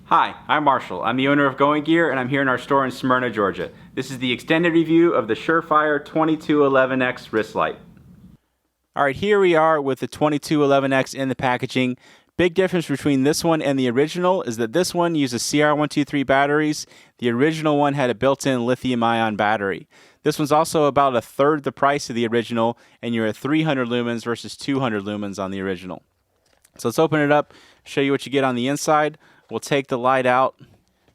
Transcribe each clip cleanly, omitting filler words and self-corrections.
Hi, I'm Marshall. I'm the owner of Going Gear, and I'm here in our store in Smyrna, Georgia. This is the extended review of the Surefire 2211X Wristlight. Alright, here we are with the 2211X in the packaging. Big difference between this one and the original is that this one uses CR123 batteries. The original one had a built-in lithium-ion battery. This one's also about a third the price of the original, and you're at 300 lumens versus 200 lumens on the original. So let's open it up, show you what you get on the inside. We'll take the light out.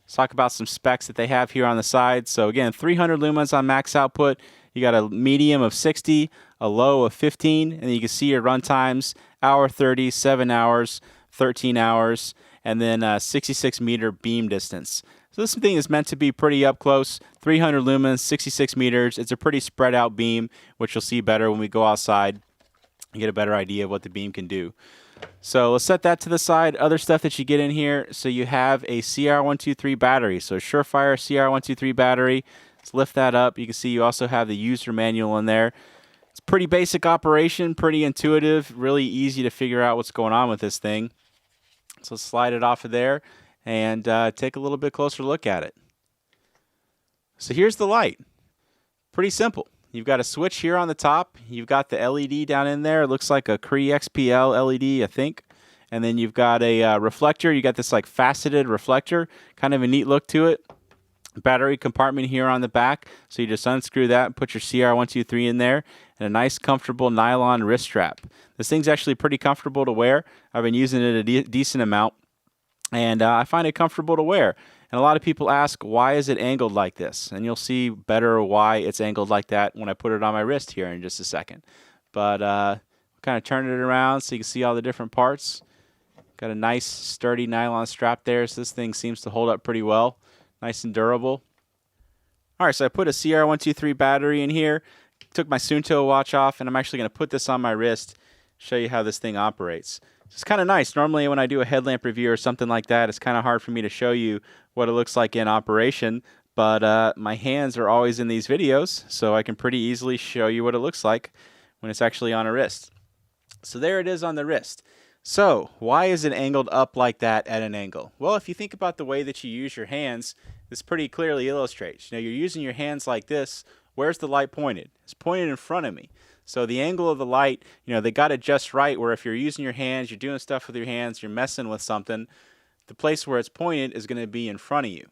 Let's talk about some specs that they have here on the side. So again, 300 lumens on max output. You got a medium of 60, a low of 15, and then you can see your run times, hour 30, 7 hours, 13 hours, and then 66 meter beam distance. So this thing is meant to be pretty up close, 300 lumens, 66 meters. It's a pretty spread out beam, which you'll see better when we go outside and get a better idea of what the beam can do. So let's set that to the side. Other stuff that you get in here, so you have a CR123 battery. So Surefire CR123 battery. Let's lift that up. You can see you also have the user manual in there. It's pretty basic operation, pretty intuitive, really easy to figure out what's going on with this thing. So let's slide it off of there and take a little bit closer look at it. So here's the light. Pretty simple. You've got a switch here on the top. You've got the LED down in there. It looks like a Cree XPL LED, I think. And then you've got a reflector. You got this like faceted reflector, kind of a neat look to it. Battery compartment here on the back. So you just unscrew that and put your CR123 in there. And a nice comfortable nylon wrist strap. This thing's actually pretty comfortable to wear. I've been using it a decent amount. And I find it comfortable to wear. And a lot of people ask, why is it angled like this? And you'll see better why it's angled like that when I put it on my wrist here in just a second. But kind of turn it around so you can see all the different parts. Got a nice sturdy nylon strap there, so this thing seems to hold up pretty well. Nice and durable. Alright, so I put a CR123 battery in here. Took my Suunto watch off, and I'm actually going to put this on my wrist, show you how this thing operates. It's kind of nice. Normally when I do a headlamp review or something like that, it's kind of hard for me to show you what it looks like in operation, but my hands are always in these videos, so I can pretty easily show you what it looks like when it's actually on a wrist. So there it is on the wrist. So why is it angled up like that at an angle? Well, if you think about the way that you use your hands, this pretty clearly illustrates. You know, you're using your hands like this. Where's the light pointed? It's pointed in front of me. So the angle of the light, you know, they got it just right where if you're using your hands, you're doing stuff with your hands, you're messing with something, the place where it's pointed is going to be in front of you.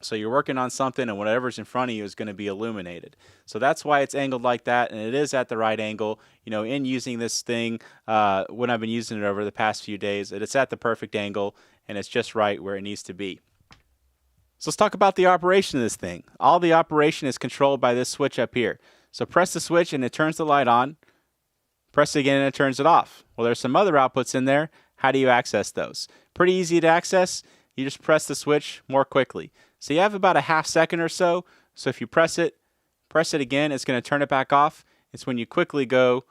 So you're working on something and whatever's in front of you is going to be illuminated. So that's why it's angled like that, and it is at the right angle. You know, in using this thing, when I've been using it over the past few days, it's at the perfect angle and it's just right where it needs to be. So let's talk about the operation of this thing. All the operation is controlled by this switch up here. So press the switch and it turns the light on. Press it again and it turns it off. Well, there's some other outputs in there. How do you access those? Pretty easy to access. You just press the switch more quickly. So you have about a half second or so. So if you press it again, it's going to turn it back off. It's when you quickly go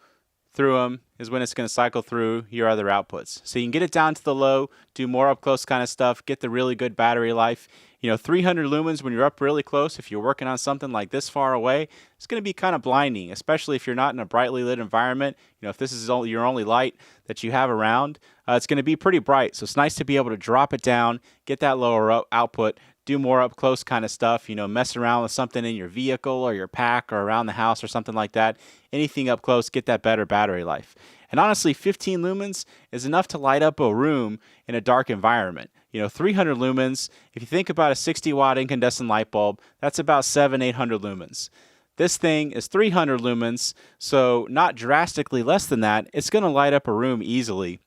through them is when it's going to cycle through your other outputs. So you can get it down to the low, do more up close kind of stuff, get the really good battery life. You know, 300 lumens when you're up really close, if you're working on something like this far away, it's going to be kind of blinding, especially if you're not in a brightly lit environment. You know, if this is your only light that you have around, it's going to be pretty bright. So it's nice to be able to drop it down, get that lower output, do more up close kind of stuff, you know, mess around with something in your vehicle or your pack or around the house or something like that. Anything up close, get that better battery life. And honestly, 15 lumens is enough to light up a room in a dark environment. You know, 300 lumens, if you think about a 60-watt incandescent light bulb, that's about 800 lumens. This thing is 300 lumens, so not drastically less than that. It's going to light up a room easily.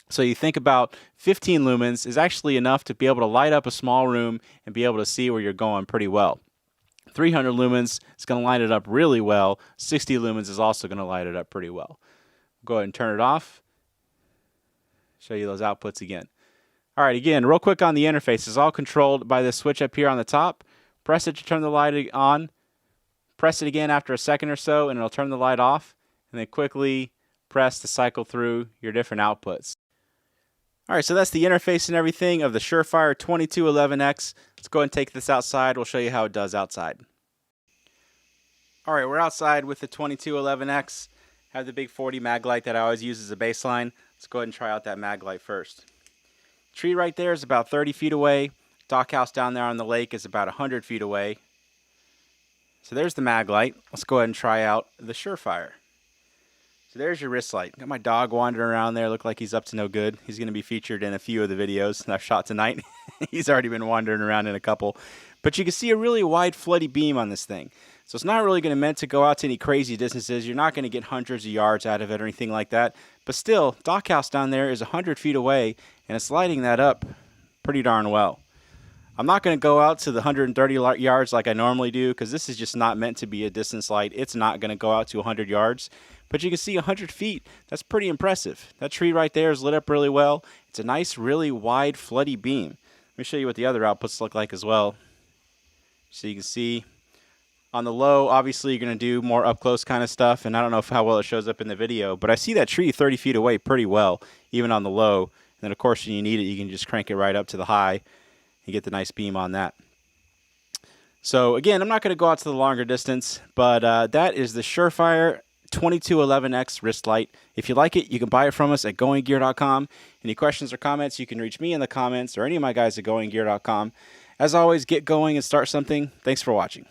So you think about 15 lumens is actually enough to be able to light up a small room and be able to see where you're going pretty well. 300 lumens is going to light it up really well. 60 lumens is also going to light it up pretty well. Go ahead and turn it off. Show you those outputs again. All right, again, real quick on the interface. It's all controlled by this switch up here on the top. Press it to turn the light on. Press it again after a second or so, and it'll turn the light off. And then quickly press to cycle through your different outputs. All right, so that's the interface and everything of the Surefire 2211X. Let's go ahead and take this outside. We'll show you how it does outside. All right, we're outside with the 2211X. Have the big 40 mag light that I always use as a baseline. Let's go ahead and try out that mag light first. Tree right there is about 30 feet away. Dock house down there on the lake is about 100 feet away. So there's the mag light. Let's go ahead and try out the Surefire. So there's your wrist light. Got my dog wandering around there. Look like he's up to no good. He's going to be featured in a few of the videos that I've shot tonight. He's already been wandering around in a couple. But you can see a really wide floody beam on this thing. So it's not really going to meant to go out to any crazy distances. You're not going to get hundreds of yards out of it or anything like that. But still, dock house down there is 100 feet away, and it's lighting that up pretty darn well. I'm not going to go out to the 130 yards like I normally do, because this is just not meant to be a distance light. It's not going to go out to 100 yards. But you can see 100 feet. That's pretty impressive. That tree right there is lit up really well. It's a nice, really wide, floody beam. Let me show you what the other outputs look like as well. So you can see on the low, obviously you're going to do more up close kind of stuff, and I don't know how well it shows up in the video, but I see that tree 30 feet away pretty well, even on the low. And then of course when you need it, you can just crank it right up to the high. You get the nice beam on that. So again, I'm not going to go out to the longer distance, but that is the Surefire 2211X wrist light. If you like it, you can buy it from us at goinggear.com. Any questions or comments, you can reach me in the comments or any of my guys at goinggear.com. As always, get going and start something. Thanks for watching.